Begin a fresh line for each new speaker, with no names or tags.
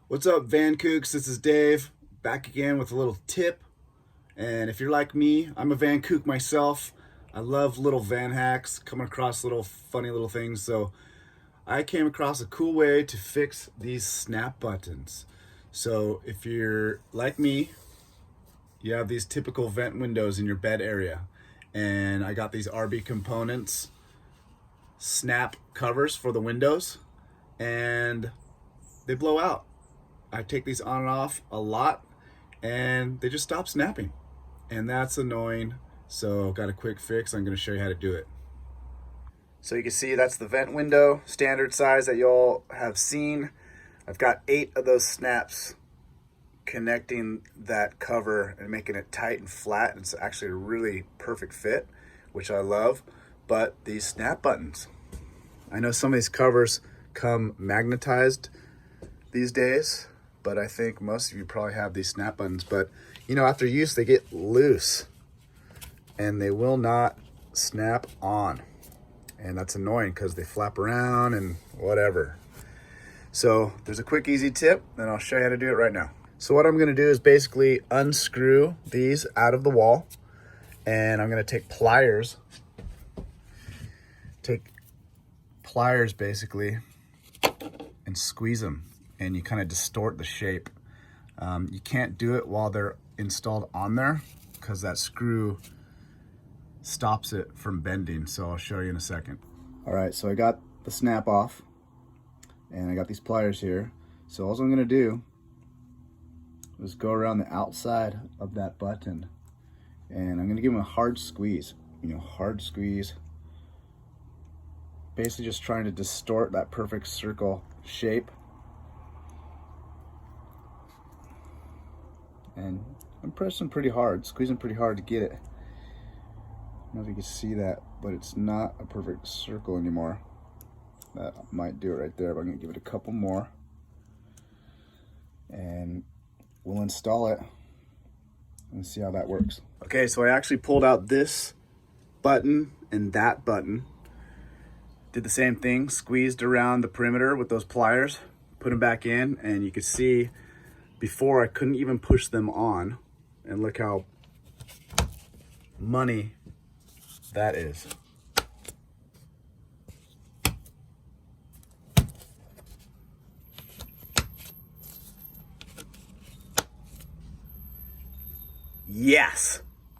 What's up, Van Kooks? This is Dave, back again with a little tip. And if you're like me, I'm a Van Kook myself. I love little van hacks, coming across little funny little things. So I came across a cool way to fix these snap buttons. So if you're like me, you have these typical vent windows in your bed area. And I got these RB Components snap covers for the windows, and they blow out. I take these on and off a lot and they just stop snapping, and that's annoying. So got a quick fix. I'm going to show you how to do it. So you can see that's the vent window, standard size that you all have seen. I've got 8 of those snaps connecting that cover and making it tight and flat. It's actually a really perfect fit, which I love. But these snap buttons, I know some of these covers come magnetized these days, but I think most of you probably have these snap buttons. But you know, after use, they get loose and they will not snap on. And that's annoying because they flap around and whatever. So there's a quick, easy tip, and I'll show you how to do it right now. So what I'm gonna do is basically unscrew these out of the wall, and I'm gonna take pliers basically and squeeze them, and you kind of distort the shape. You can't do it while they're installed on there because that screw stops it from bending. So I'll show you in a second. All right, so I got the snap off and I got these pliers here. So all I'm gonna do is go around the outside of that button, and I'm gonna give them a hard squeeze, hard squeeze. Basically just trying to distort that perfect circle shape. And I'm pressing pretty hard, squeezing pretty hard to get it. I don't know if you can see that, but it's not a perfect circle anymore. That might do it right there, but I'm gonna give it a couple more. And we'll install it and see how that works. Okay, so I actually pulled out this button and that button. Did the same thing, squeezed around the perimeter with those pliers, put them back in, and you could see before I couldn't even push them on, and look how money that is. Yes,